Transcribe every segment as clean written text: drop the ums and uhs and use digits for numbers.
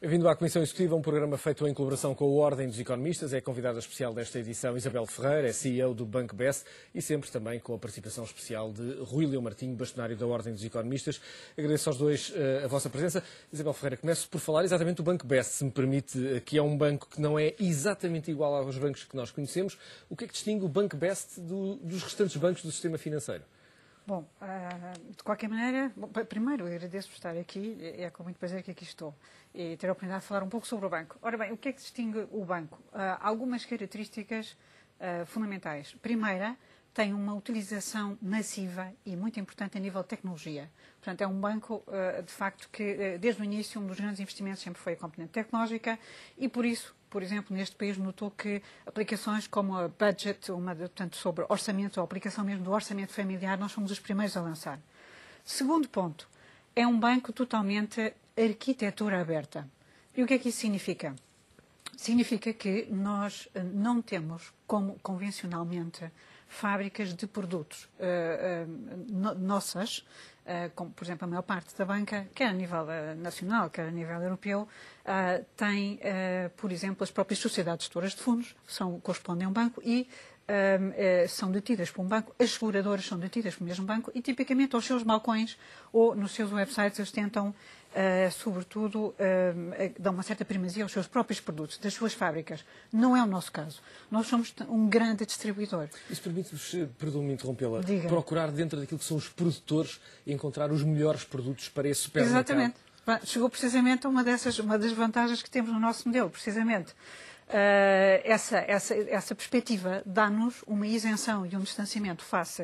Bem-vindo à Comissão Executiva, um programa feito em colaboração com a Ordem dos Economistas. É a convidada especial desta edição Isabel Ferreira, é CEO do Banco BES e sempre também com a participação especial de Rui Leão Martinho, bastonário da Ordem dos Economistas. Agradeço aos dois a vossa presença. Isabel Ferreira, começo por falar exatamente do Banco BES, se me permite, que é um banco que não é exatamente igual aos bancos que nós conhecemos. O que é que distingue o Banco BES dos restantes bancos do sistema financeiro? Bom, de qualquer maneira, primeiro eu agradeço por estar aqui, é com muito prazer que aqui estou, e ter a oportunidade de falar um pouco sobre o banco. Ora bem, o que é que distingue o banco? Algumas características fundamentais. Primeira, tem uma utilização massiva e muito importante a nível de tecnologia. Portanto, é um banco, de facto, que desde o início um dos grandes investimentos sempre foi a componente tecnológica e por isso, por exemplo, neste país notou que aplicações como a Budget, portanto, sobre orçamento, ou a aplicação mesmo do orçamento familiar, nós fomos os primeiros a lançar. Segundo ponto, é um banco totalmente arquitetura aberta. E o que é que isso significa? Significa que nós não temos, como convencionalmente, fábricas de produtos nossas, como, por exemplo, a maior parte da banca, quer a nível nacional, quer a nível europeu, tem, por exemplo, as próprias sociedades gestoras de fundos, correspondem a um banco e são detidas por um banco, as seguradoras são detidas pelo mesmo banco e, tipicamente, aos seus balcões ou nos seus websites, eles tentam, sobretudo, dão uma certa primazia aos seus próprios produtos, das suas fábricas. Não é o nosso caso. Nós somos um grande distribuidor. Isso permite-vos, perdão-me interrompê-la, Diga. procurar dentro daquilo que são os produtores e encontrar os melhores produtos para esse supermercado? Exatamente. Chegou precisamente a uma das vantagens que temos no nosso modelo, precisamente. Essa perspectiva dá-nos uma isenção e um distanciamento face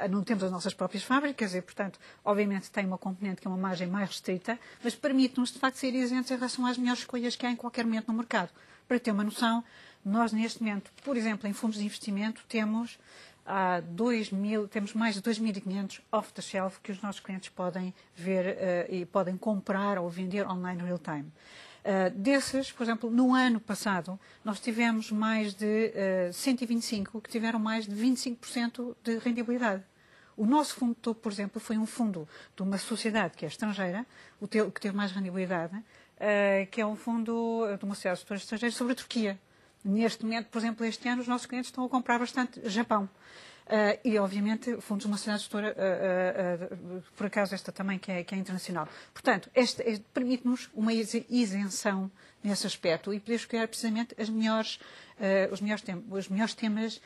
não temos as nossas próprias fábricas e, portanto, obviamente tem uma componente que é uma margem mais restrita, mas permite-nos, de facto, ser isentos em relação às melhores escolhas que há em qualquer momento no mercado. Para ter uma noção, nós neste momento, por exemplo, em fundos de investimento, temos mais de 2.500 off-the-shelf que os nossos clientes podem ver e podem comprar ou vender online real time. Desses, por exemplo, no ano passado, nós tivemos mais de 125 que tiveram mais de 25% de rendibilidade. O nosso fundo de topo, por exemplo, foi um fundo de uma sociedade que é estrangeira, que teve mais rendibilidade, que é um fundo de uma sociedade estrangeira sobre a Turquia. Neste momento, por exemplo, este ano, os nossos clientes estão a comprar bastante Japão. E, obviamente, fundos de uma sociedade gestora, por acaso esta também, que é internacional. Portanto, permite-nos uma isenção nesse aspecto e poder escolher precisamente os melhores temas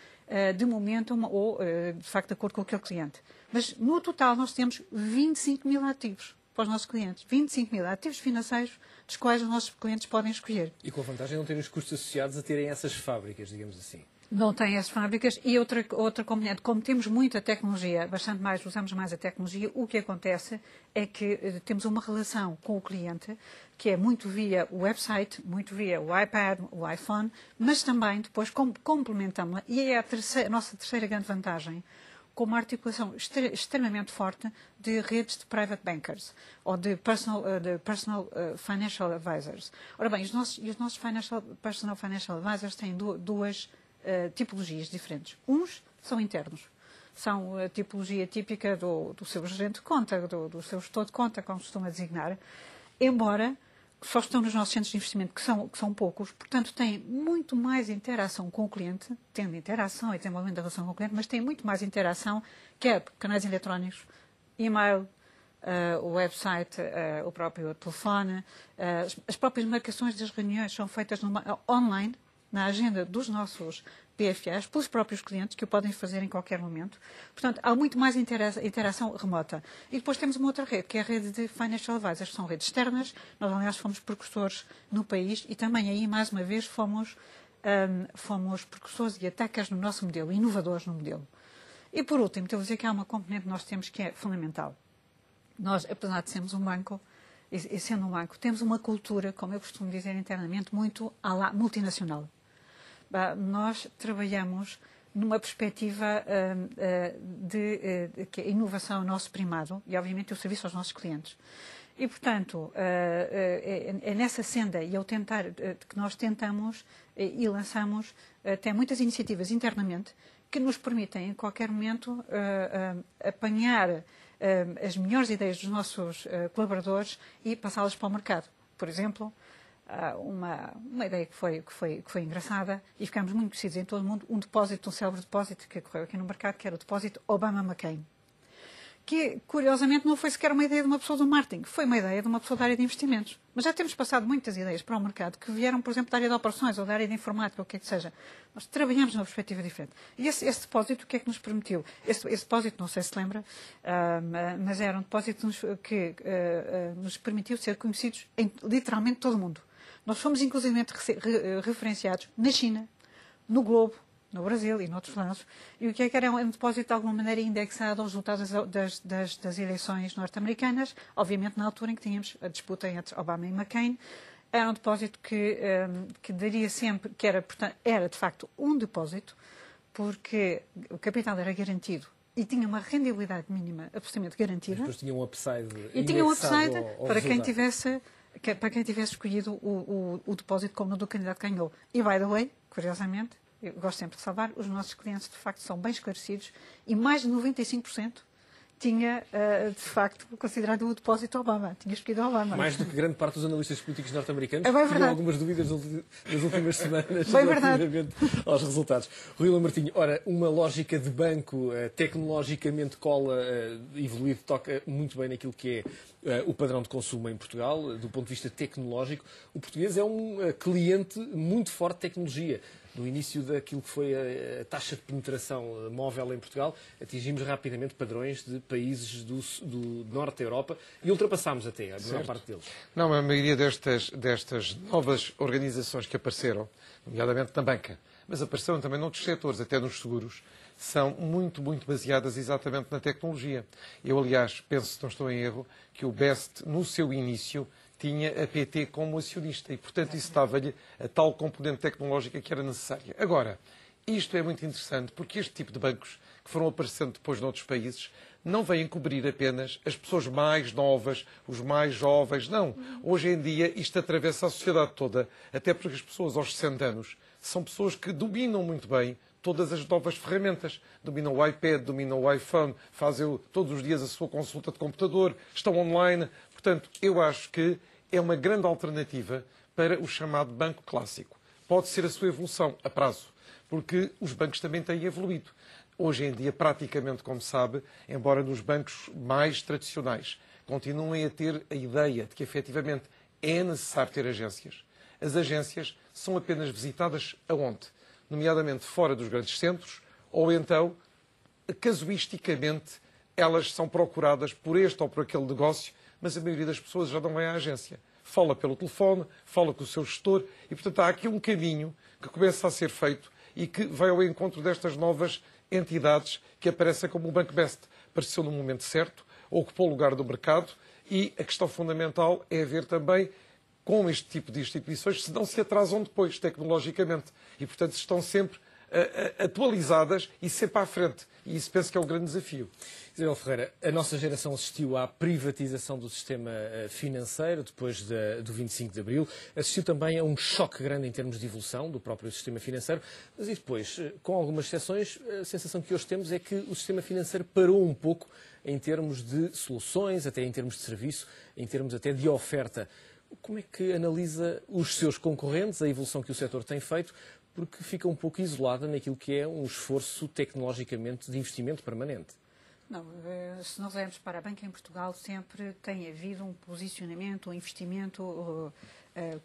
de momento ou, de facto, de acordo com aquele cliente. Mas, no total, nós temos 25 mil ativos para os nossos clientes. 25 mil ativos financeiros dos quais os nossos clientes podem escolher. E com a vantagem de não terem os custos associados a terem essas fábricas, digamos assim. Não tem essas fábricas e outra componente, como temos muita tecnologia, usamos mais a tecnologia, o que acontece é que temos uma relação com o cliente que é muito via o website, muito via o iPad, o iPhone, mas também depois complementamos-la e é a nossa terceira grande vantagem, com uma articulação extremamente forte de redes de private bankers ou de personal financial advisors. Ora bem, os nossos personal financial advisors têm duas tipologias diferentes. Uns são internos. São a tipologia típica do seu gerente de conta, do seu gestor de conta, como se costuma designar, embora só estão nos nossos centros de investimento, que são poucos, portanto têm muito mais interação com o cliente, tendo interação e desenvolvimento da relação com o cliente, mas têm muito mais interação, quer por canais eletrónicos, e-mail, o website, o próprio telefone, as próprias marcações das reuniões são feitas online, na agenda dos nossos PFAs, pelos próprios clientes, que o podem fazer em qualquer momento. Portanto, há muito mais interação remota. E depois temos uma outra rede, que é a rede de Financial Advisors, que são redes externas. Nós, aliás, fomos precursores no país e também aí, mais uma vez, fomos precursores e attackers no nosso modelo, inovadores no modelo. E, por último, devo dizer que há uma componente que nós temos que é fundamental. Nós, apesar de sermos um banco, e sendo um banco, temos uma cultura, como eu costumo dizer internamente, muito multinacional. Nós trabalhamos numa perspectiva de que a inovação é o nosso primado e, obviamente, o serviço aos nossos clientes. E, portanto, é nessa senda e que nós tentamos e lançamos até muitas iniciativas internamente que nos permitem, em qualquer momento, apanhar as melhores ideias dos nossos colaboradores e passá-las para o mercado. Por exemplo, uma ideia que foi engraçada e ficámos muito conhecidos em todo o mundo, um célebre depósito que ocorreu aqui no mercado, que era o depósito Obama-McCain, que, curiosamente, não foi sequer uma ideia de uma pessoa do marketing, foi uma ideia de uma pessoa da área de investimentos. Mas já temos passado muitas ideias para o mercado que vieram, por exemplo, da área de operações ou da área de informática, ou o que é que seja. Nós trabalhamos numa perspectiva diferente. E esse depósito, o que é que nos permitiu? Esse depósito, não sei se lembra, mas era um depósito que nos permitiu ser conhecidos em literalmente todo o mundo. Nós fomos, inclusive, referenciados na China, no Globo, no Brasil e noutros lados. E o que é que era um depósito de alguma maneira indexado aos resultados das eleições norte-americanas, obviamente na altura em que tínhamos a disputa entre Obama e McCain. Era um depósito que daria sempre, portanto, era de facto um depósito, porque o capital era garantido e tinha uma rendibilidade mínima absolutamente garantida. Depois tinha um upside. E tinha um upside ao para quem tivesse escolhido o depósito como o do candidato que ganhou. E, by the way, curiosamente, eu gosto sempre de salvar, os nossos clientes, de facto, são bem esclarecidos e mais de 95% tinha, de facto, considerado o depósito Obama. Tinha escolhido Obama. Mais do que grande parte dos analistas políticos norte-americanos, que tinham algumas dúvidas nas últimas semanas relativamente aos resultados. Rui Lamartine, ora, uma lógica de banco tecnologicamente evoluído, toca muito bem naquilo que é o padrão de consumo em Portugal, do ponto de vista tecnológico. O português é um cliente muito forte de tecnologia. No início daquilo que foi a taxa de penetração móvel em Portugal, atingimos rapidamente padrões de países do norte da Europa e ultrapassámos até a maior parte deles. Não, a maioria destas novas organizações que apareceram, nomeadamente na banca, mas apareceram também noutros setores, até nos seguros, são muito, muito baseadas exatamente na tecnologia. Eu, aliás, penso, se não estou em erro, que o BEST, no seu início, tinha a PT como acionista e, portanto, isso dava-lhe a tal componente tecnológica que era necessária. Agora, isto é muito interessante porque este tipo de bancos que foram aparecendo depois noutros países não vêm cobrir apenas as pessoas mais novas, os mais jovens, não. Hoje em dia isto atravessa a sociedade toda, até porque as pessoas aos 60 anos são pessoas que dominam muito bem todas as novas ferramentas. Dominam o iPad, dominam o iPhone, fazem todos os dias a sua consulta de computador, estão online. Portanto, eu acho que é uma grande alternativa para o chamado banco clássico. Pode ser a sua evolução a prazo, porque os bancos também têm evoluído. Hoje em dia, praticamente, como sabe, embora nos bancos mais tradicionais continuem a ter a ideia de que, efetivamente, é necessário ter agências. As agências são apenas visitadas aonde? Nomeadamente fora dos grandes centros, ou então, casuisticamente, elas são procuradas por este ou por aquele negócio, mas a maioria das pessoas já não vai à agência. Fala pelo telefone, fala com o seu gestor e, portanto, há aqui um caminho que começa a ser feito e que vai ao encontro destas novas entidades que aparecem como o Banco Best. Apareceu no momento certo, ocupou o lugar do mercado e a questão fundamental é ver também como este tipo de instituições se não se atrasam depois, tecnologicamente. E, portanto, estão sempre atualizadas e sempre à frente. E isso penso que é um grande desafio. Isabel Ferreira, a nossa geração assistiu à privatização do sistema financeiro depois do 25 de Abril. Assistiu também a um choque grande em termos de evolução do próprio sistema financeiro. Mas e depois, com algumas exceções, a sensação que hoje temos é que o sistema financeiro parou um pouco em termos de soluções, até em termos de serviço, em termos até de oferta. Como é que analisa os seus concorrentes, a evolução que o setor tem feito, porque fica um pouco isolada naquilo que é um esforço tecnologicamente de investimento permanente? Não, se nós olharmos para a banca em Portugal, sempre tem havido um posicionamento, um investimento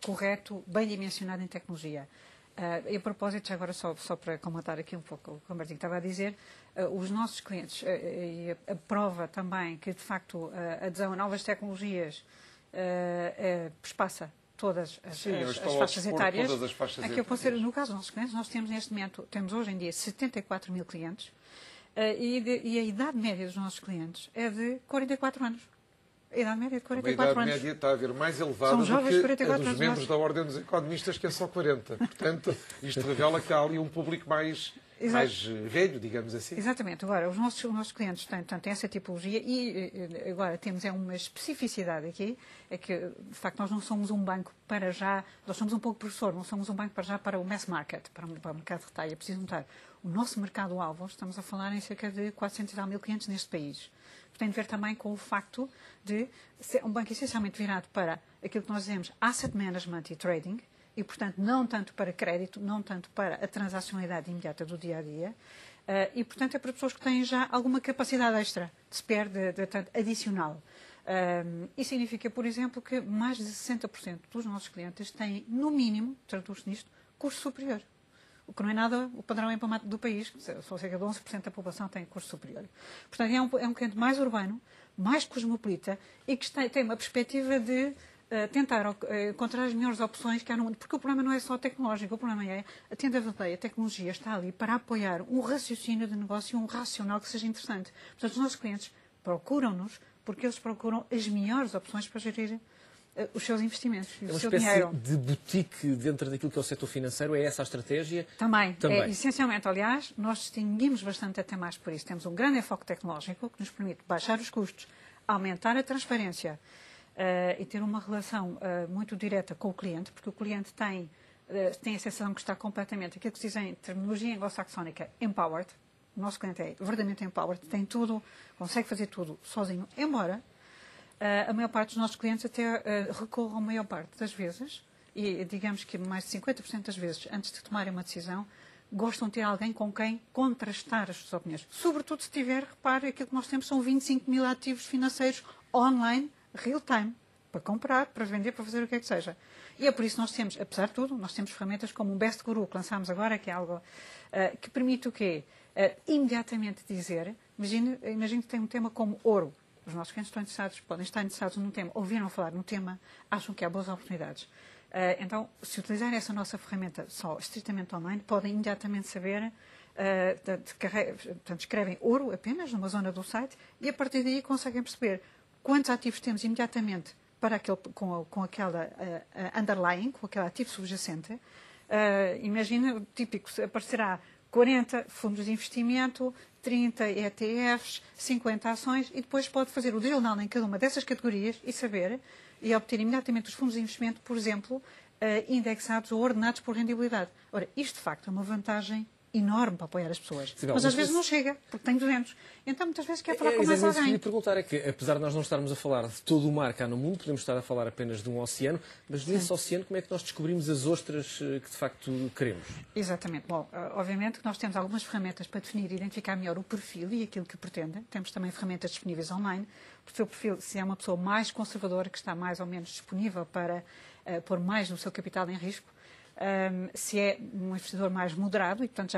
correto, bem dimensionado em tecnologia. E a propósito, agora só para comentar aqui um pouco o que o Martinho estava a dizer, os nossos clientes, e a prova também que, de facto, a adesão a novas tecnologias perspassa todas as faixas etárias. Todas as faixas aqui eu posso ser, no caso dos nossos clientes, nós temos neste momento, temos hoje em dia 74 mil clientes e a idade média dos nossos clientes é de 44 anos. A idade média é de 44 anos. A idade média está a ver mais elevada do que a dos membros da Ordem dos Economistas, que é só 40. Portanto, isto revela que há ali um público mais velho, digamos assim. Exatamente. Agora, os nossos clientes têm essa tipologia e agora temos uma especificidade aqui, é que, de facto, nós não somos um banco para já, nós somos um pouco professor, não somos um banco para já para o mass market, para o mercado de retalho. É preciso notar. O nosso mercado-alvo, estamos a falar em cerca de 400 e tal mil clientes neste país. Tem de ver também com o facto de ser um banco essencialmente virado para aquilo que nós dizemos asset management e trading, e, portanto, não tanto para crédito, não tanto para a transacionalidade imediata do dia-a-dia, e, portanto, é para pessoas que têm já alguma capacidade extra de spare, adicional. Isso significa, por exemplo, que mais de 60% dos nossos clientes têm, no mínimo, traduz-se nisto, curso superior. O que não é nada o padrão emblemático do país, só cerca de 11% da população tem curso superior. Portanto, é um cliente mais urbano, mais cosmopolita e que tem uma perspectiva de tentar encontrar as melhores opções que há no mundo. Porque o problema não é só tecnológico, o problema é, a tecnologia está ali para apoiar um raciocínio de negócio, um racional que seja interessante. Portanto, os nossos clientes procuram-nos porque eles procuram as melhores opções para gerir os seus investimentos e o seu dinheiro. É uma espécie de boutique dentro daquilo que é o setor financeiro? É essa a estratégia? Também. Essencialmente, aliás, nós distinguimos bastante até mais por isso. Temos um grande enfoque tecnológico que nos permite baixar os custos, aumentar a transparência e ter uma relação muito direta com o cliente, porque o cliente tem a sensação que está completamente, aquilo que se diz em terminologia anglo-saxónica, empowered. O nosso cliente é verdadeiramente empowered, tem tudo, consegue fazer tudo sozinho, embora a maior parte dos nossos clientes até recorram a maior parte das vezes, e digamos que mais de 50% das vezes, antes de tomarem uma decisão, gostam de ter alguém com quem contrastar as suas opiniões. Sobretudo se tiver, repare, aquilo que nós temos são 25 mil ativos financeiros online, real-time, para comprar, para vender, para fazer o que é que seja. E é por isso que nós temos, apesar de tudo, nós temos ferramentas como o Best Guru, que lançámos agora, que é algo que permite o quê? Imediatamente dizer, imagine que tem um tema como ouro. Os nossos clientes podem estar interessados num tema, ouviram falar num tema, acham que há boas oportunidades. Então, se utilizarem essa nossa ferramenta só estritamente online, podem imediatamente saber, portanto, escrevem ouro apenas numa zona do site e a partir daí conseguem perceber quantos ativos temos imediatamente para com aquela underlying, com aquele ativo subjacente. Imagina, o típico, aparecerá 40 fundos de investimento, 30 ETFs, 50 ações e depois pode fazer o drill down em cada uma dessas categorias e saber e obter imediatamente os fundos de investimento, por exemplo, indexados ou ordenados por rendibilidade. Ora, isto de facto é uma vantagem enorme para apoiar as pessoas. Sim, mas às vezes não chega, porque tem 200. Então muitas vezes quer falar com mais alguém. O que eu ia perguntar é que, apesar de nós não estarmos a falar de todo o mar cá no mundo, podemos estar a falar apenas de um oceano, mas nesse oceano como é que nós descobrimos as ostras que de facto queremos? Exatamente. Bom, obviamente que nós temos algumas ferramentas para definir e identificar melhor o perfil e aquilo que pretende. Temos também ferramentas disponíveis online. O seu perfil, se é uma pessoa mais conservadora, que está mais ou menos disponível para pôr mais no seu capital em risco, se é um investidor mais moderado e, portanto,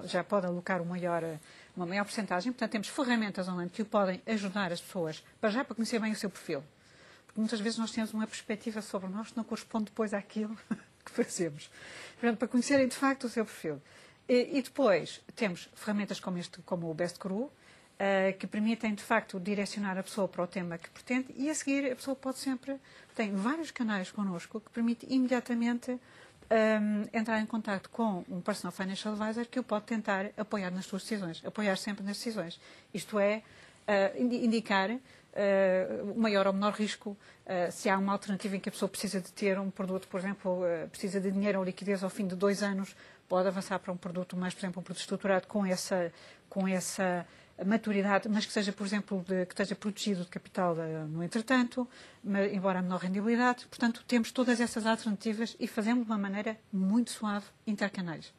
já pode alocar uma maior porcentagem. Portanto, temos ferramentas online que o podem ajudar as pessoas para conhecer bem o seu perfil. Porque muitas vezes nós temos uma perspectiva sobre nós que não corresponde depois àquilo que fazemos. Portanto, para conhecerem de facto o seu perfil. E depois temos ferramentas como o Best Guru, que permitem, de facto, direcionar a pessoa para o tema que pretende e, a seguir, a pessoa tem vários canais connosco que permite imediatamente entrar em contato com um personal financial advisor que o pode tentar apoiar nas suas decisões, apoiar sempre nas decisões. Isto é, indicar o maior ou menor risco, se há uma alternativa em que a pessoa precisa de ter um produto, por exemplo, precisa de dinheiro ou liquidez ao fim de 2 anos, pode avançar para um produto mais, por exemplo, um produto estruturado com essa maturidade, mas que seja, por exemplo, que esteja protegido de capital no entretanto, embora a menor rendibilidade. Portanto, temos todas essas alternativas e fazemos de uma maneira muito suave intercanais.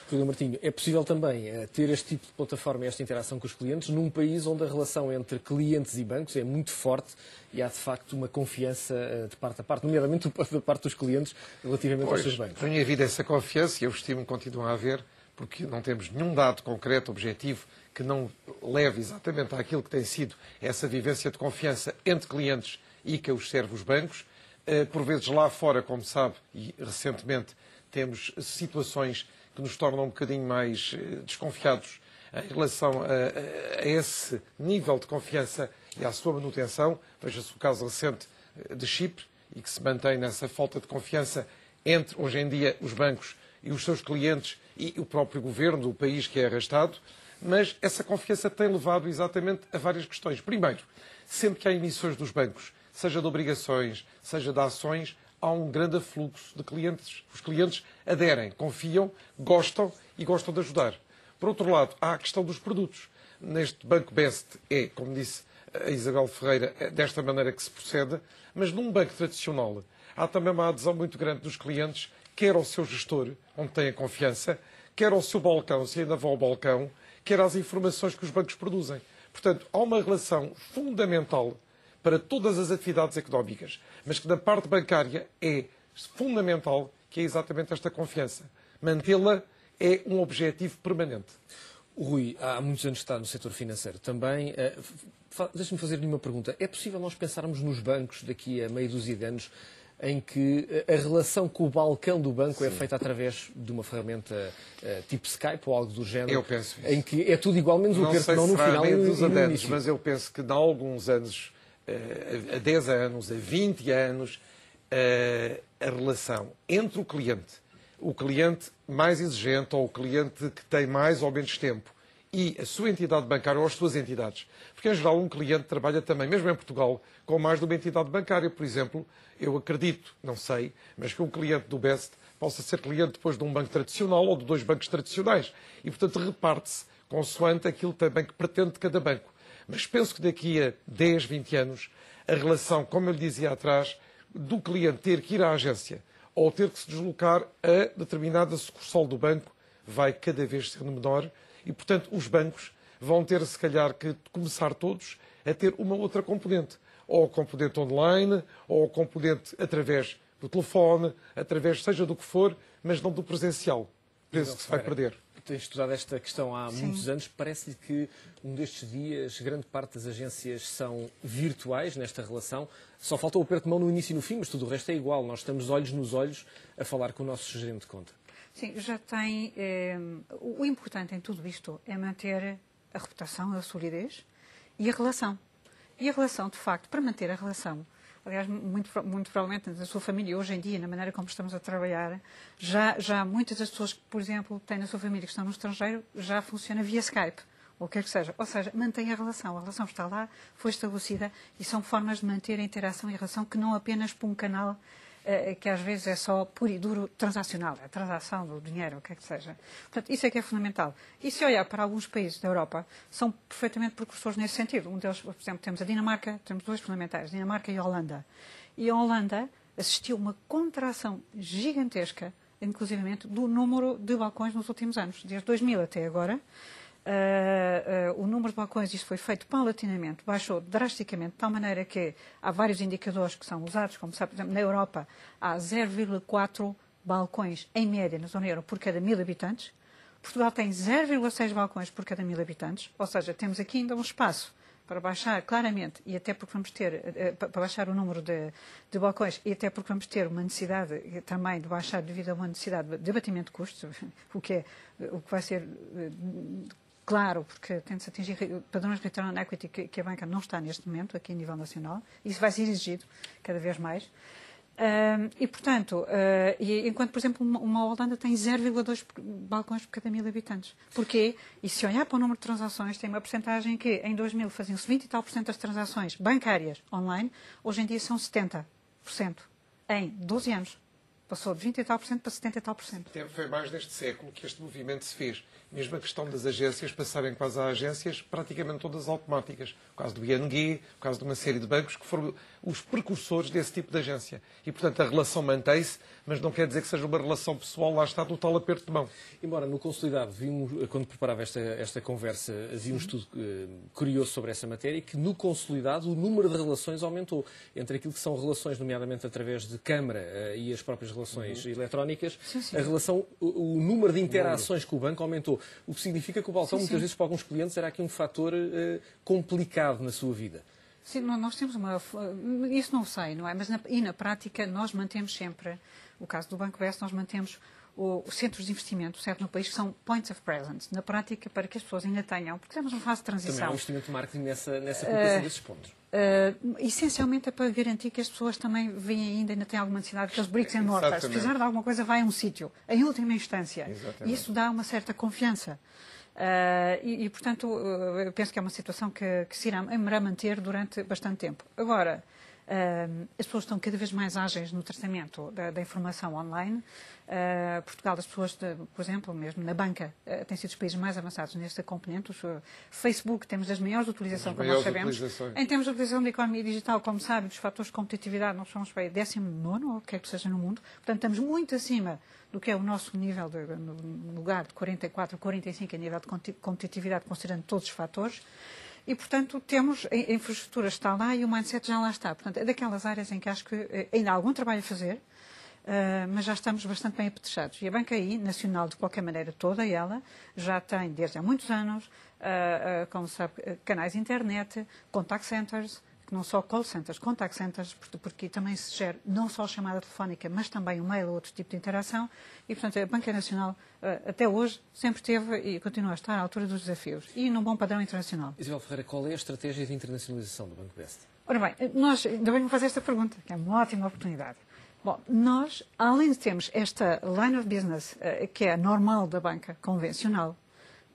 Ruílio Martinho, é possível também ter este tipo de plataforma e esta interação com os clientes num país onde a relação entre clientes e bancos é muito forte e há, de facto, uma confiança de parte a parte, nomeadamente da parte dos clientes relativamente aos seus bancos? Tem havido essa confiança e eu estimo que continua a haver, porque não temos nenhum dado concreto, objetivo, que não leve exatamente àquilo que tem sido essa vivência de confiança entre clientes e que os serve os bancos. Por vezes lá fora, como sabe, e recentemente temos situações que nos tornam um bocadinho mais desconfiados em relação a esse nível de confiança e à sua manutenção. Veja-se o caso recente de Chipre e que se mantém nessa falta de confiança entre, hoje em dia, os bancos e os seus clientes e o próprio governo do país que é arrastado. Mas essa confiança tem levado exatamente a várias questões. Primeiro, sempre que há emissões dos bancos, seja de obrigações, seja de ações, há um grande afluxo de clientes. Os clientes aderem, confiam, gostam e gostam de ajudar. Por outro lado, há a questão dos produtos. Neste Banco Best é, como disse a Isabel Ferreira, desta maneira que se procede, mas num banco tradicional há também uma adesão muito grande dos clientes, quer ao seu gestor, onde têm a confiança, quer ao seu balcão, se ainda vão ao balcão, quer às informações que os bancos produzem. Portanto, há uma relação fundamental para todas as atividades económicas, mas que na parte bancária é fundamental, que é exatamente esta confiança. Mantê-la é um objetivo permanente. O Rui, há muitos anos que está no setor financeiro também. Deixe-me fazer-lhe uma pergunta. É possível nós pensarmos nos bancos daqui a meia dúzia de anos em que a relação com o balcão do banco é feita através de uma ferramenta tipo Skype ou algo do género? Eu penso isso. Em que é tudo igual, menos o aperto de mão no final e no início. Mas eu penso que, há alguns anos, há 10 anos, há 20 anos, a relação entre o cliente mais exigente ou o cliente que tem mais ou menos tempo e a sua entidade bancária ou as suas entidades. Porque, em geral, um cliente trabalha também, mesmo em Portugal, com mais de uma entidade bancária. Por exemplo, eu acredito, não sei, mas que um cliente do Best possa ser cliente depois de um banco tradicional ou de 2 bancos tradicionais. E, portanto, reparte-se consoante aquilo também que pretende de cada banco. Mas penso que daqui a 10, 20 anos, a relação, como eu lhe dizia atrás, do cliente ter que ir à agência ou ter que se deslocar a determinada sucursal do banco vai cada vez ser menor e, portanto, os bancos vão ter, se calhar, que começar todos a ter uma outra componente. Ou a componente online, ou a componente através do telefone, através seja do que for, mas não do presencial. Penso que se vai perder. Tem estudado esta questão há muitos anos. Parece-lhe que um destes dias, grande parte das agências são virtuais nesta relação. Só falta o aperto de mão no início e no fim, mas tudo o resto é igual. Nós estamos olhos nos olhos a falar com o nosso gerente de conta. Sim, já tem... o importante em tudo isto é manter a reputação, a solidez e a relação. E a relação, de facto, para manter a relação, aliás, muito provavelmente na sua família, hoje em dia, na maneira como estamos a trabalhar, já muitas das pessoas que, por exemplo, têm na sua família que estão no estrangeiro, já funciona via Skype, ou o que é que seja. Ou seja, mantém a relação está lá, foi estabelecida, e são formas de manter a interação e a relação que não apenas por um canal que às vezes é só puro e duro transacional, a transação do dinheiro, o que é que seja. Portanto, isso é que é fundamental. E se olhar para alguns países da Europa, são perfeitamente precursores nesse sentido. Um deles, por exemplo, temos a Dinamarca, temos 2 fundamentais, Dinamarca e a Holanda. E a Holanda assistiu a uma contração gigantesca, inclusivamente, do número de balcões nos últimos anos. Desde 2000 até agora, o número de balcões, isto foi feito paulatinamente, baixou drasticamente, de tal maneira que há vários indicadores que são usados, como sabe, por exemplo, na Europa há 0,4 balcões em média na zona euro por cada 1000 habitantes. Portugal tem 0,6 balcões por cada 1000 habitantes, ou seja, temos aqui ainda um espaço para baixar claramente, e até porque vamos ter, para baixar o número de balcões, e até porque vamos ter uma necessidade também de baixar devido a uma necessidade de abatimento de custos, o que vai ser claro, porque tem-se atingir padrões de return on equity que a banca não está neste momento, aqui a nível nacional. Isso vai ser exigido cada vez mais. E, portanto, enquanto, por exemplo, uma Holanda tem 0,2 balcões por cada 1000 habitantes. Porquê? E se olhar para o número de transações, tem uma percentagem que em 2000 faziam-se 20 e tal % das transações bancárias online, hoje em dia são 70% em 12 anos. Passou de 20 e tal % para 70 e tal %. Foi mais neste século que este movimento se fez. Mesmo a questão das agências, passarem quase a agências praticamente todas automáticas. O caso do ING, o caso de uma série de bancos que foram os precursores desse tipo de agência. E, portanto, a relação mantém-se, mas não quer dizer que seja uma relação pessoal, lá está, do tal aperto de mão. Embora no Consolidado, vimos, quando preparava esta conversa, havia um estudo curioso sobre essa matéria, que no Consolidado o número de relações aumentou. Entre aquilo que são relações, nomeadamente através de câmara e as próprias relações eletrónicas, a relação, o número de interações com o banco aumentou. O que significa que o balcão, muitas vezes, para alguns clientes, era aqui um fator complicado na sua vida. Sim, nós temos uma... Isso não sei, não é? Mas na prática nós mantemos sempre, o caso do Banco Best, nós mantemos os centros de investimento, certo, no país, que são points of presence. Na prática, para que as pessoas ainda tenham, porque estamos numa fase de transição. Também há um investimento de marketing nessa colocação desses pontos. Essencialmente é para garantir que as pessoas também veem ainda têm alguma necessidade, aqueles bricks and mortar. Se precisar de alguma coisa, vai a um sítio, em última instância. E isso dá uma certa confiança. Portanto, eu penso que é uma situação que se irá manter durante bastante tempo. Agora, As pessoas estão cada vez mais ágeis no tratamento da informação online. Portugal, as pessoas, por exemplo, mesmo na banca, têm sido os países mais avançados nesta componente. O Facebook, temos das maiores de utilização, como nós sabemos. Em termos de utilização da economia digital, como sabe, dos fatores de competitividade, nós somos para 19º, ou o que é que seja no mundo. Portanto, estamos muito acima do que é o nosso nível, no lugar de 44, 45 a nível de competitividade, considerando todos os fatores. E, portanto, temos, a infraestrutura está lá e o mindset já lá está. Portanto, é daquelas áreas em que acho que ainda há algum trabalho a fazer, mas já estamos bastante bem apetrechados. E a banca aí, nacional, de qualquer maneira, toda ela, já tem, desde há muitos anos, como sabe, canais de internet, contact centers, que não só call centers, contact centers, porque também se gera não só a chamada telefónica, mas também o mail ou outro tipo de interação. E, portanto, a Banca Nacional, até hoje, sempre teve e continua a estar à altura dos desafios. E num bom padrão internacional. Isabel Ferreira, qual é a estratégia de internacionalização do Banco Best? Ora bem, nós, ainda bem que me faz esta pergunta, que é uma ótima oportunidade. Bom, nós, além de termos esta line of business, que é a normal da banca convencional,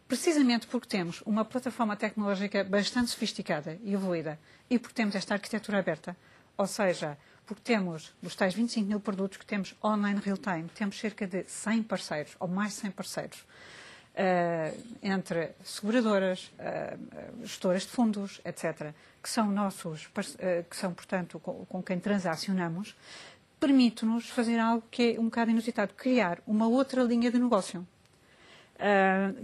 precisamente porque temos uma plataforma tecnológica bastante sofisticada e evoluída e porque temos esta arquitetura aberta, ou seja, porque temos dos tais 25 mil produtos que temos online real-time, temos cerca de 100 parceiros, ou mais de 100 parceiros, entre seguradoras, gestoras de fundos, etc., que são nossos, que são, portanto, com quem transacionamos, permite-nos fazer algo que é um bocado inusitado, criar uma outra linha de negócio.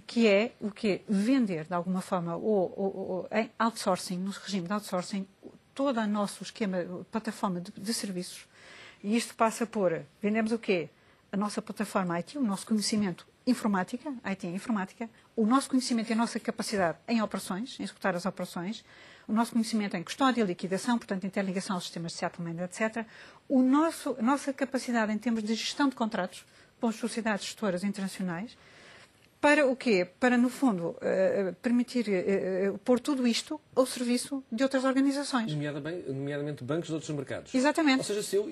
Que é o quê? Vender, de alguma forma, ou em outsourcing, no regime de outsourcing, todo o nosso esquema, plataforma de serviços. E isto passa por, vendemos o quê? A nossa plataforma IT, o nosso conhecimento informática, IT e informática, o nosso conhecimento e a nossa capacidade em operações, em executar as operações, o nosso conhecimento em custódia e liquidação, portanto, interligação aos sistemas de settlement, etc. A nossa capacidade em termos de gestão de contratos com as sociedades gestoras internacionais. Para o quê? Para, no fundo, permitir pôr tudo isto ao serviço de outras organizações. Nomeadamente bancos de outros mercados. Exatamente. Ou seja, se eu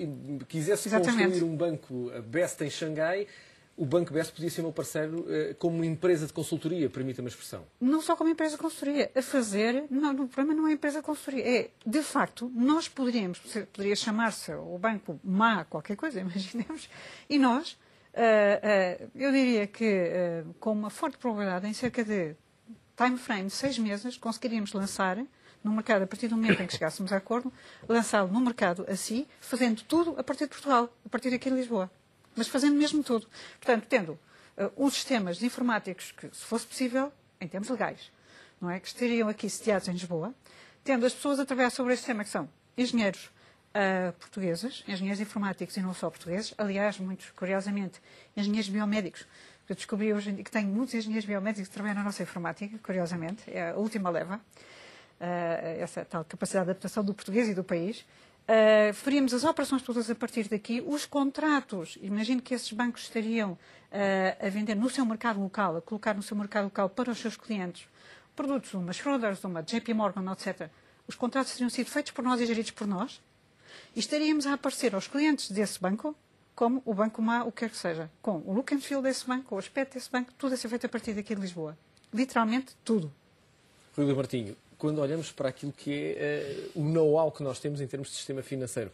quisesse construir um banco Best em Xangai, o Banco Best podia ser meu parceiro como empresa de consultoria, permita-me a expressão. Não só como empresa de consultoria. A fazer, não, o problema não é a empresa de consultoria. É, de facto, nós poderia chamar-se o Banco MA, qualquer coisa, imaginemos, e nós... eu diria que, com uma forte probabilidade, em cerca de time frame de 6 meses, conseguiríamos lançar no mercado, a partir do momento em que chegássemos a acordo, lançá-lo no mercado assim, fazendo tudo a partir de Portugal, a partir aqui de Lisboa. Mas fazendo mesmo tudo. Portanto, tendo uns sistemas informáticos que, se fosse possível, em termos legais, não é? Que estariam aqui sediados em Lisboa, tendo as pessoas a trabalhar sobre este sistema, que são engenheiros, portugueses, engenheiros informáticos e não só portugueses, aliás, muito curiosamente, engenheiros biomédicos. Eu descobri hoje que tenho muitos engenheiros biomédicos que trabalham na nossa informática, curiosamente, é a última leva, essa tal capacidade de adaptação do português e do país. Faríamos as operações todas a partir daqui, os contratos, imagino que esses bancos estariam a vender no seu mercado local, a colocar no seu mercado local para os seus clientes produtos de uma Schroders, de uma JP Morgan, etc. Os contratos teriam sido feitos por nós e geridos por nós. E estaríamos a aparecer aos clientes desse banco como o Banco MA, o que quer que seja, com o look and feel desse banco, o aspecto desse banco, tudo a ser feito a partir daqui de Lisboa. Literalmente tudo. Rui Martinho, quando olhamos para aquilo que é o know-how que nós temos em termos de sistema financeiro,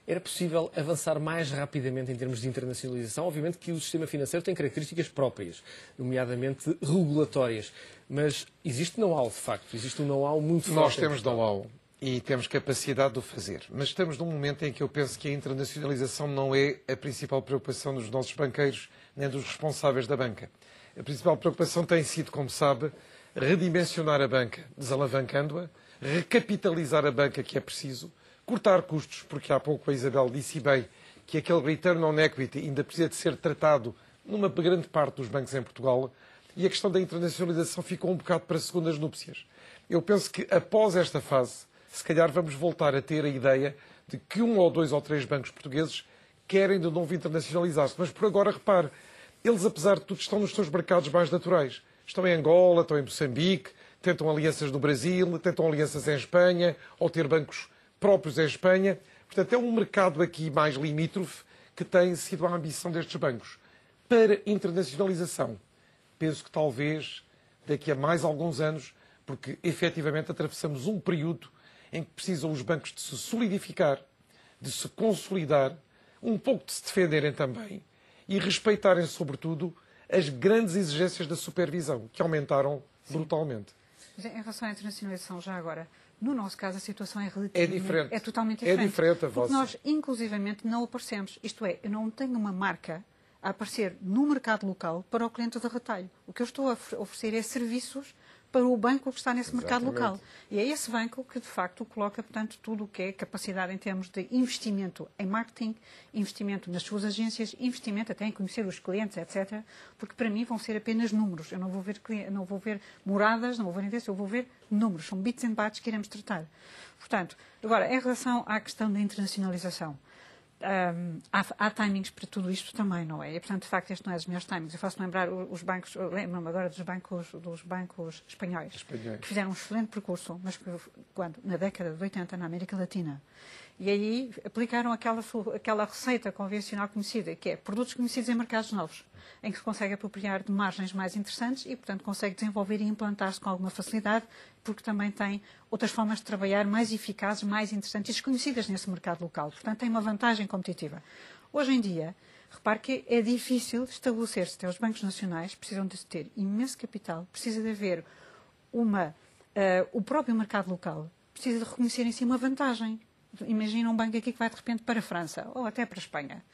era possível avançar mais rapidamente em termos de internacionalização? Obviamente que o sistema financeiro tem características próprias, nomeadamente regulatórias, mas existe know-how, de facto, existe um know-how muito forte. Nós temos know-how. E temos capacidade de o fazer. Mas estamos num momento em que eu penso que a internacionalização não é a principal preocupação dos nossos banqueiros, nem dos responsáveis da banca. A principal preocupação tem sido, como sabe, redimensionar a banca, desalavancando-a, recapitalizar a banca que é preciso, cortar custos, porque há pouco a Isabel disse bem que aquele return on equity ainda precisa de ser tratado numa grande parte dos bancos em Portugal, e a questão da internacionalização ficou um bocado para segundas núpcias. Eu penso que após esta fase, se calhar vamos voltar a ter a ideia de que 1 ou 2 ou 3 bancos portugueses querem de novo internacionalizar-se. Mas por agora, repare, eles, apesar de tudo, estão nos seus mercados mais naturais. Estão em Angola, estão em Moçambique, tentam alianças no Brasil, tentam alianças em Espanha, ou ter bancos próprios em Espanha. Portanto, é um mercado aqui mais limítrofe que tem sido a ambição destes bancos. Para internacionalização, penso que talvez daqui a mais alguns anos, porque efetivamente atravessamos um período em que precisam os bancos de se solidificar, de se consolidar, um pouco de se defenderem também e respeitarem, sobretudo, as grandes exigências da supervisão, que aumentaram brutalmente. Mas em relação à internacionalização, já agora, no nosso caso a situação é relativamente... É diferente. É totalmente diferente. É diferente a vossa. Porque nós, inclusivamente, não aparecemos. Isto é, eu não tenho uma marca a aparecer no mercado local para o cliente de retalho. O que eu estou a oferecer é serviços para o banco que está nesse mercado local. E é esse banco que, de facto, coloca, portanto, tudo o que é capacidade em termos de investimento em marketing, investimento nas suas agências, investimento até em conhecer os clientes, etc. Porque, para mim, vão ser apenas números. Eu não vou ver moradas, não vou ver endereços, eu vou ver números. São bits and bytes que iremos tratar. Portanto, agora, em relação à questão da internacionalização, há timings para tudo isto também, não é? E, portanto, de facto, este não é dos melhores timings. Eu faço lembrar os bancos, lembro-me agora dos bancos espanhóis, que fizeram um excelente percurso, mas quando? Na década de 80, na América Latina. E aí aplicaram aquela receita convencional conhecida, que é produtos conhecidos em mercados novos, em que se consegue apropriar de margens mais interessantes e, portanto, consegue desenvolver e implantar-se com alguma facilidade, porque também tem outras formas de trabalhar mais eficazes, mais interessantes e desconhecidas nesse mercado local. Portanto, tem uma vantagem competitiva. Hoje em dia, repare que é difícil estabelecer-se. Até os bancos nacionais precisam de ter imenso capital, precisa de haver o próprio mercado local precisa de reconhecer em si uma vantagem. Imagina um banco aqui que vai de repente para a França ou até para a Espanha.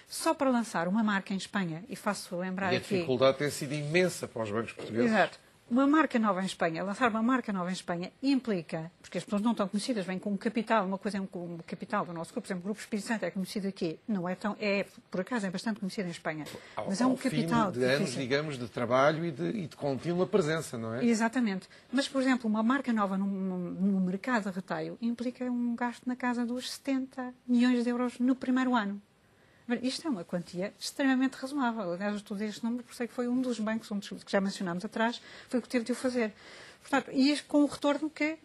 Só para lançar uma marca em Espanha, e faço lembrar aqui... E a dificuldade tem sido imensa para os bancos portugueses. Exato. Uma marca nova em Espanha, lançar uma marca nova em Espanha implica, porque as pessoas não estão conhecidas, vêm com um capital, uma coisa é um capital do nosso grupo, por exemplo, o Grupo Espírito Santo é conhecido aqui, não é tão, por acaso é bastante conhecido em Espanha, mas é um capital de anos, digamos, de trabalho e de contínua presença, não é? Exatamente. Mas, por exemplo, uma marca nova no mercado de retalho implica um gasto na casa dos 70 milhões de euros no primeiro ano. Isto é uma quantia extremamente razoável. Aliás, eu estou a dizer este número porque sei que foi um dos bancos, que já mencionámos atrás, foi o que teve de o fazer. Portanto, e isto com um retorno que,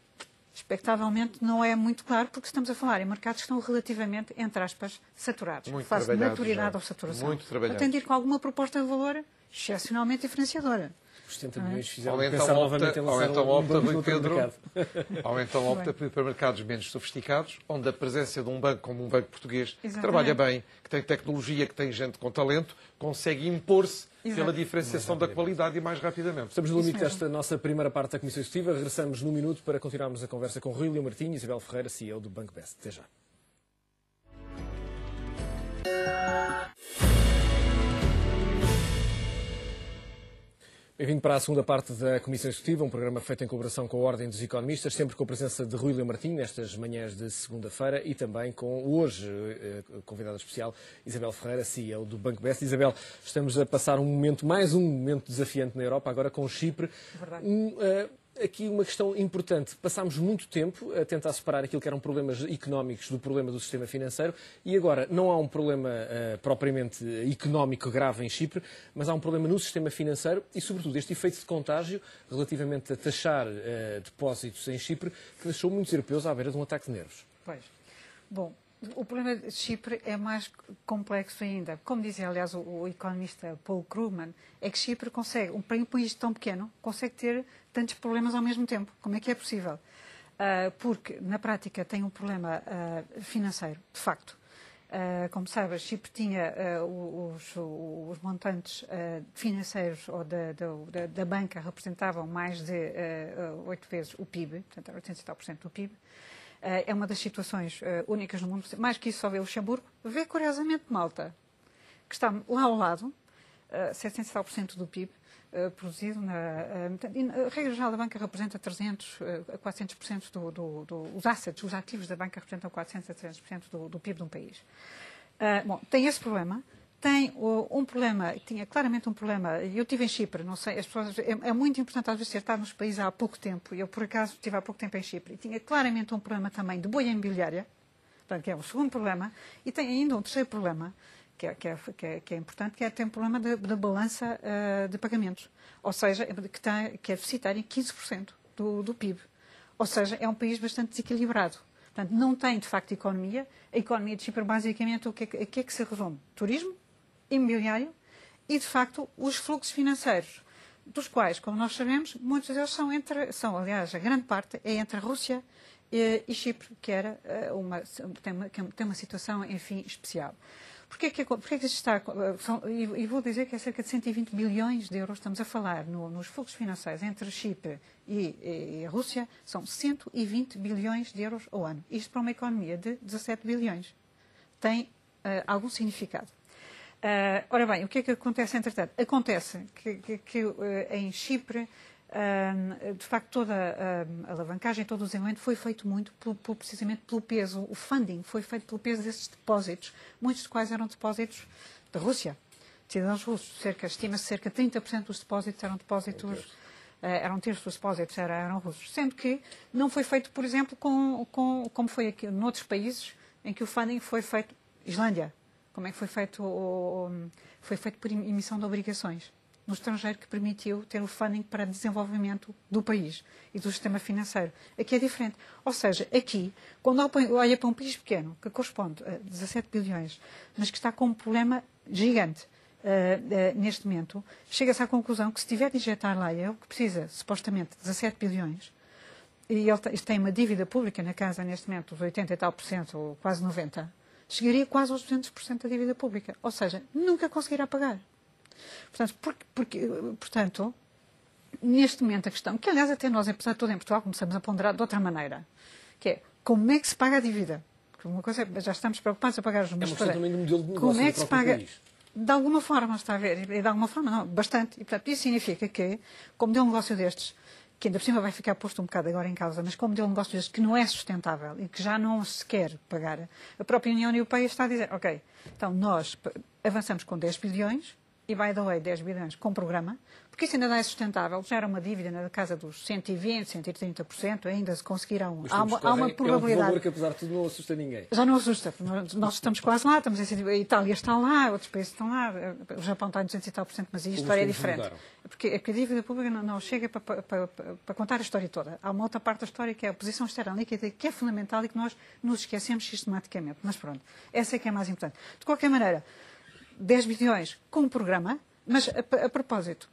expectavelmente, não é muito claro, porque estamos a falar em mercados que estão relativamente, entre aspas, saturados. Muito Fase de trabalhados maturidade já. ou saturação. Muito trabalhados. Tem de ir com alguma proposta de valor excepcionalmente diferenciadora. Os 70 milhões fizeram Ou então pensar opta, novamente em ou lançar então um opta, banco Rui noutro Pedro, mercado. ou então opta para mercados menos sofisticados, onde a presença de um banco como um banco português, que Exatamente. trabalha bem, que tem tecnologia, que tem gente com talento, consegue impor-se pela diferenciação da qualidade e mais rapidamente. Estamos no limite desta nossa primeira parte da Comissão Executiva. Regressamos num minuto para continuarmos a conversa com Rui Martinho e Isabel Ferreira, CEO do Banco Best. Até já. Bem-vindo para a segunda parte da Comissão Executiva, um programa feito em colaboração com a Ordem dos Economistas, sempre com a presença de Rui Martinho nestas manhãs de segunda-feira e também com, hoje, convidada especial, Isabel Ferreira, CEO do Banco Best. Isabel, estamos a passar mais um momento desafiante na Europa, agora com Chipre. Aqui uma questão importante. Passámos muito tempo a tentar separar aquilo que eram problemas económicos do problema do sistema financeiro e agora não há um problema propriamente económico grave em Chipre, mas há um problema no sistema financeiro e, sobretudo, este efeito de contágio relativamente a taxar depósitos em Chipre que deixou muitos europeus à beira de um ataque de nervos. Pois. Bom, o problema de Chipre é mais complexo ainda. Como dizia, aliás, o economista Paul Krugman, é que Chipre consegue, um país tão pequeno, consegue ter tantos problemas ao mesmo tempo. Como é que é possível? Porque, na prática, tem um problema financeiro, de facto. Como sabes, Chipre tinha os montantes financeiros ou da banca representavam mais de 8 vezes o PIB, portanto, 80% do PIB. É uma das situações únicas no mundo. Mais que isso, só vê Luxemburgo. Vê, curiosamente, Malta, que está lá ao lado, 70% do PIB produzido. A regra geral da banca representa 300% a 400% os assets, os ativos da banca representam 400% a 300% do PIB de um país. Bom, tem esse problema. Tem um problema, tinha claramente um problema, eu estive em Chipre, não sei, as pessoas, é muito importante às vezes estar nos países há pouco tempo, e eu por acaso estive há pouco tempo em Chipre, e tinha claramente um problema também de bolha imobiliária, portanto, que é o segundo problema, e tem ainda um terceiro problema, que é importante, que tem um problema de balança de pagamentos, ou seja, que é deficitário em 15% do PIB, ou seja, é um país bastante desequilibrado. Portanto, não tem, de facto, economia. A economia de Chipre, basicamente, o que é que se resume? Turismo, imobiliário e, de facto, os fluxos financeiros, dos quais, como nós sabemos, muitos deles aliás, a grande parte é entre a Rússia e Chipre, que era tem uma situação, enfim, especial. Porquê que isto está... E vou dizer que é cerca de 120 bilhões de euros, estamos a falar nos fluxos financeiros entre Chipre e a Rússia, são 120 bilhões de euros ao ano. Isto para uma economia de 17 bilhões. Tem algum significado. Ora bem, o que é que acontece entretanto? Acontece que em Chipre, de facto, toda a alavancagem, todo o desenvolvimento foi feito muito precisamente pelo peso, o funding foi feito pelo peso desses depósitos, muitos dos quais eram depósitos da Rússia, de cidadãos russos. Estima-se cerca de 30% dos depósitos eram depósitos, eram um terço dos depósitos eram russos. Sendo que não foi feito, por exemplo, como foi aqui noutros países, em que o funding foi feito, Islândia, como é que foi feito? Foi feito por emissão de obrigações no estrangeiro, que permitiu ter o funding para desenvolvimento do país e do sistema financeiro. Aqui é diferente. Ou seja, aqui, quando olha para um país pequeno, que corresponde a 17 bilhões, mas que está com um problema gigante neste momento, chega-se à conclusão que se tiver de injetar lá, é o que precisa, supostamente, 17 bilhões, e ele tem uma dívida pública na casa, neste momento, dos 80 e tal por cento, ou quase 90%, chegaria quase aos 200% da dívida pública. Ou seja, nunca conseguirá pagar. Portanto, neste momento a questão, que aliás até nós, apesar de tudo em Portugal, começamos a ponderar de outra maneira, que é como é que se paga a dívida? Porque uma coisa é, já estamos preocupados a pagar os números. É uma questão também do modelo de negócio como é que se paga? País. De alguma forma, está a ver? E de alguma forma, não, bastante. E, portanto, isso significa que, como de um negócio destes, que ainda por cima vai ficar posto um bocado agora em causa, mas como de um negócio destes que não é sustentável e que já não se quer pagar, a própria União Europeia está a dizer, ok, então nós avançamos com 10 bilhões, e by the way, 10 bilhões com programa, porque isso ainda não é sustentável, já era uma dívida na casa dos 120%, 130%, ainda se conseguirão. Há uma probabilidade. É um valor que, apesar de tudo, não assusta ninguém. Já não assusta. Nós estamos quase lá, estamos a Itália está lá, outros países estão lá, o Japão está em 200 e tal %, mas a história é diferente. Porque a dívida pública não chega para contar a história toda. Há uma outra parte da história que é a posição externa líquida, que é fundamental e que nós nos esquecemos sistematicamente. Mas pronto, essa é que é mais importante. De qualquer maneira, 10 bilhões com um programa, mas a propósito,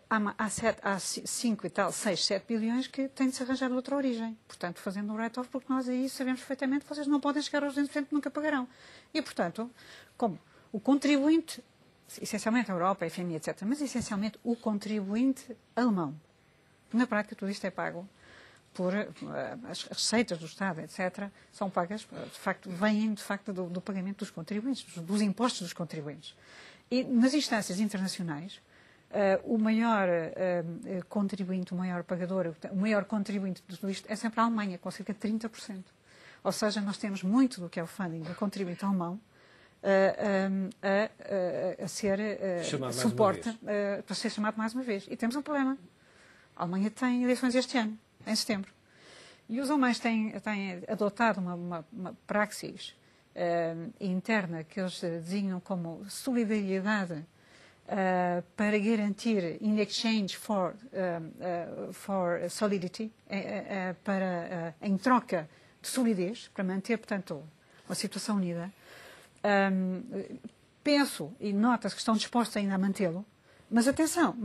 há 5 e tal, 6, 7 bilhões que têm de se arranjar de outra origem. Portanto, fazendo um write-off, porque nós aí sabemos perfeitamente que vocês não podem chegar aos 200%, nunca pagarão. E, portanto, como o contribuinte, essencialmente a Europa, a FMI, etc., mas essencialmente o contribuinte alemão, na prática tudo isto é pago por as receitas do Estado, etc., são pagas, de facto, vêm de facto do pagamento dos contribuintes, dos impostos dos contribuintes. E nas instâncias internacionais, o maior contribuinte, o maior pagador, o maior contribuinte de tudo isto é sempre a Alemanha, com cerca de 30%. Ou seja, nós temos muito do que é o funding do contribuinte alemão a ser suporte para ser chamado mais uma vez. E temos um problema. A Alemanha tem eleições este ano, em setembro. E os alemães têm adotado uma praxis interna que eles designam como solidariedade para garantir in exchange for solidity, em troca de solidez, para manter, portanto, uma situação unida. Penso e nota-se que estão dispostos ainda a mantê-lo, mas atenção,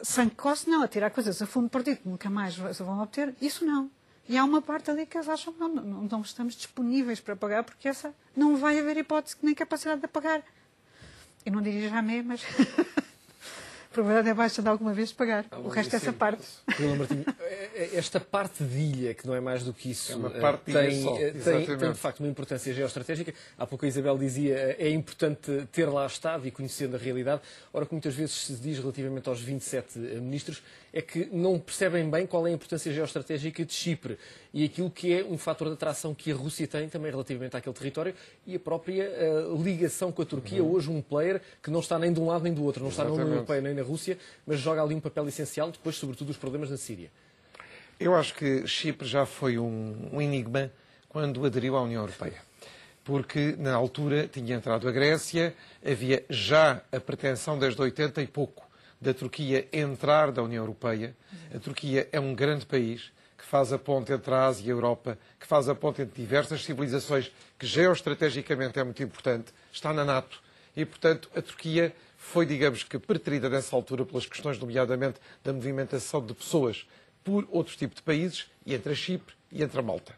sangue coce não, a tirar coisas a fundo perdido que nunca mais se vão obter, isso não. E há uma parte ali que eles acham que não estamos disponíveis para pagar, porque essa não vai haver hipótese nem capacidade de pagar. Eu não diria jamais, mas a probabilidade é baixa de alguma vez pagar. O resto é essa parte. Martinho, esta parte de ilha, que não é mais do que isso, tem de facto uma importância geoestratégica. Há pouco a Isabel dizia é importante ter lá estado e conhecendo a realidade. Ora, que muitas vezes se diz relativamente aos 27 ministros, é que não percebem bem qual é a importância geoestratégica de Chipre e aquilo que é um fator de atração que a Rússia tem também relativamente àquele território e a própria ligação com a Turquia, hoje um player que não está nem de um lado nem do outro, não está na União Europeia nem na Rússia, mas joga ali um papel essencial, depois, sobretudo, os problemas na Síria. Eu acho que Chipre já foi um enigma quando aderiu à União Europeia. Porque, na altura, tinha entrado a Grécia, havia já a pretensão desde 80 e pouco da Turquia entrar da União Europeia. A Turquia é um grande país que faz a ponte entre a Ásia e a Europa, que faz a ponte entre diversas civilizações, que geoestrategicamente é muito importante, está na NATO. E, portanto, a Turquia foi, digamos que, preterida nessa altura pelas questões, nomeadamente, da movimentação de pessoas por outro tipo de países, e entre a Chipre e entre a Malta.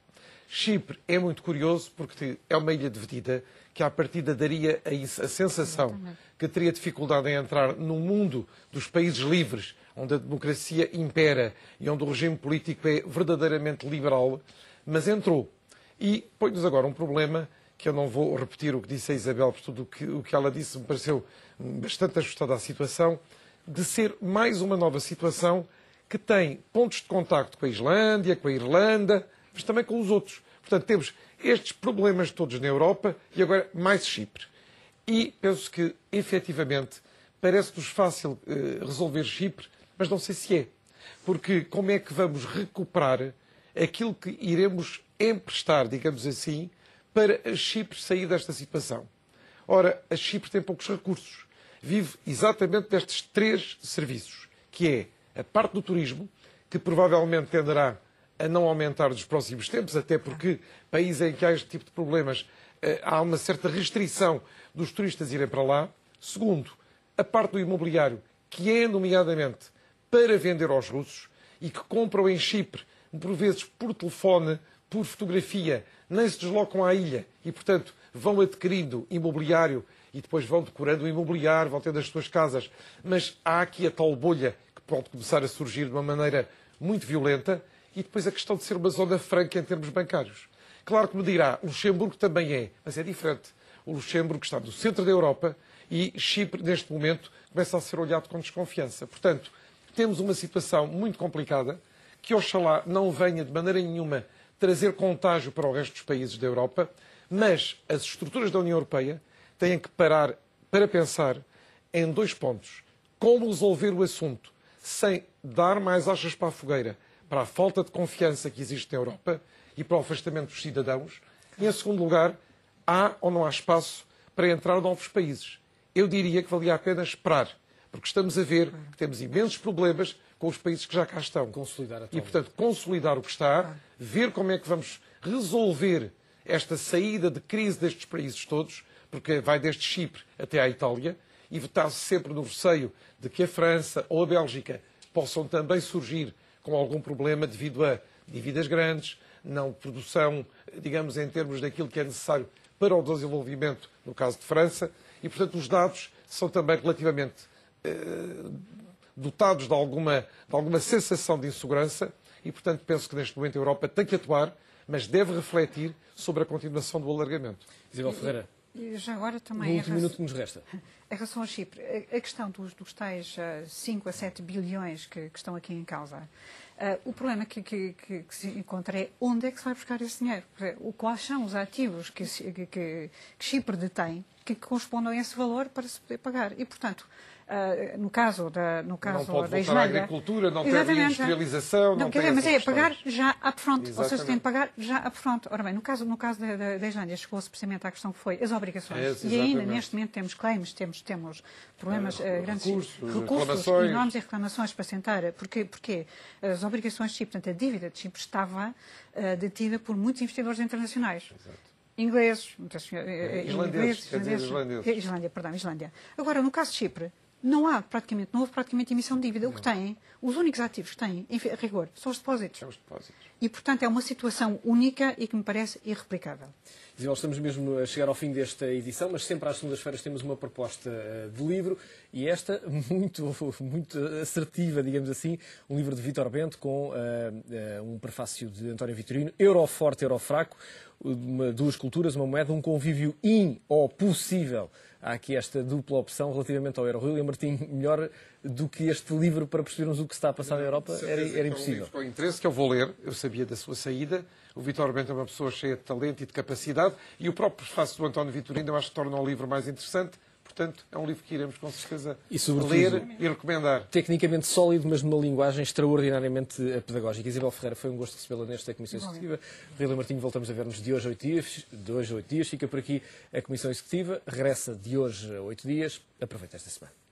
Chipre é muito curioso porque é uma ilha dividida que à partida daria a sensação que teria dificuldade em entrar no mundo dos países livres, onde a democracia impera e onde o regime político é verdadeiramente liberal, mas entrou. E põe-nos agora um problema que eu não vou repetir o que disse a Isabel, porque tudo o que ela disse me pareceu bastante ajustado à situação, de ser mais uma nova situação que tem pontos de contacto com a Islândia, com a Irlanda, mas também com os outros. Portanto, temos estes problemas todos na Europa e agora mais Chipre. E penso que, efetivamente, parece-nos fácil resolver Chipre, mas não sei se é. Porque como é que vamos recuperar aquilo que iremos emprestar, digamos assim, para a Chipre sair desta situação? Ora, a Chipre tem poucos recursos. Vive exatamente destes 3 serviços, que é a parte do turismo, que provavelmente tenderá a não aumentar nos próximos tempos, até porque países em que há este tipo de problemas há uma certa restrição dos turistas irem para lá. Segundo, a parte do imobiliário, que é nomeadamente para vender aos russos e que compram em Chipre, por vezes por telefone, por fotografia, nem se deslocam à ilha e, portanto, vão adquirindo imobiliário e depois vão decorando o imobiliário, vão tendo as suas casas. Mas há aqui a tal bolha que pode começar a surgir de uma maneira muito violenta e depois a questão de ser uma zona franca em termos bancários. Claro que me dirá, o Luxemburgo também é, mas é diferente. O Luxemburgo está no centro da Europa e Chipre, neste momento, começa a ser olhado com desconfiança. Portanto, temos uma situação muito complicada que, oxalá, não venha de maneira nenhuma trazer contágio para o resto dos países da Europa, mas as estruturas da União Europeia têm que parar para pensar em 2 pontos. Como resolver o assunto sem dar mais achas para a fogueira, para a falta de confiança que existe na Europa e para o afastamento dos cidadãos. E, em segundo lugar, há ou não há espaço para entrar novos países. Eu diria que valia a pena esperar, porque estamos a ver que temos imensos problemas com os países que já cá estão. E, portanto, consolidar o que está, ver como é que vamos resolver esta saída de crise destes países todos, porque vai desde Chipre até à Itália, e está-se sempre no receio de que a França ou a Bélgica possam também surgir com algum problema devido a dívidas grandes, não produção, digamos, em termos daquilo que é necessário para o desenvolvimento, no caso de França, e, portanto, os dados são também relativamente dotados de alguma sensação de insegurança e, portanto, penso que neste momento a Europa tem que atuar, mas deve refletir sobre a continuação do alargamento. Isabel Ferreira, e já agora também no último minuto que nos resta. Em relação ao Chipre, a questão dos tais 5 a 7 bilhões que estão aqui em causa, o problema que se encontra é onde é que se vai buscar esse dinheiro. Quais são os ativos que Chipre detém que correspondem a esse valor para se poder pagar. E, portanto, no caso da Islândia... à agricultura, não tem industrialização... Não, mas é pagar já upfront, ou seja, tem de pagar já upfront. Ora bem, no caso da Islândia, chegou-se precisamente à questão que foi as obrigações. E ainda, neste momento, temos claims, temos problemas grandes, recursos enormes e reclamações para sentar. Porque as obrigações de Chipre, portanto, a dívida de Chipre estava detida por muitos investidores internacionais. Exato. Ingleses, Islândia. Agora, no caso de Chipre, não houve praticamente emissão de dívida. O que têm, os únicos ativos que têm, em rigor, são os depósitos. E, portanto, é uma situação única e que me parece irreplicável. Isabel, estamos mesmo a chegar ao fim desta edição, mas sempre às segundas-feiras temos uma proposta de livro e esta muito assertiva, digamos assim, um livro de Vítor Bento com um prefácio de António Vitorino, Euro forte, euro fraco, duas culturas, uma moeda, um convívio ou possível. Há aqui esta dupla opção relativamente ao euro. William Martins, melhor do que este livro para percebermos o que está a passar na Europa era impossível. Com interesse que eu vou ler, eu sabia da sua saída. O Vítor Bento é uma pessoa cheia de talento e de capacidade e o próprio prefácio do António Vitorino eu acho que torna o livro mais interessante. Portanto, é um livro que iremos com certeza ler e recomendar. Tecnicamente sólido, mas numa linguagem extraordinariamente pedagógica. Isabel Ferreira, foi um gosto recebê-la nesta Comissão Executiva. William Martins, voltamos a ver-nos de hoje a 8 dias. Fica por aqui a Comissão Executiva. Regressa de hoje a 8 dias. Aproveita esta semana.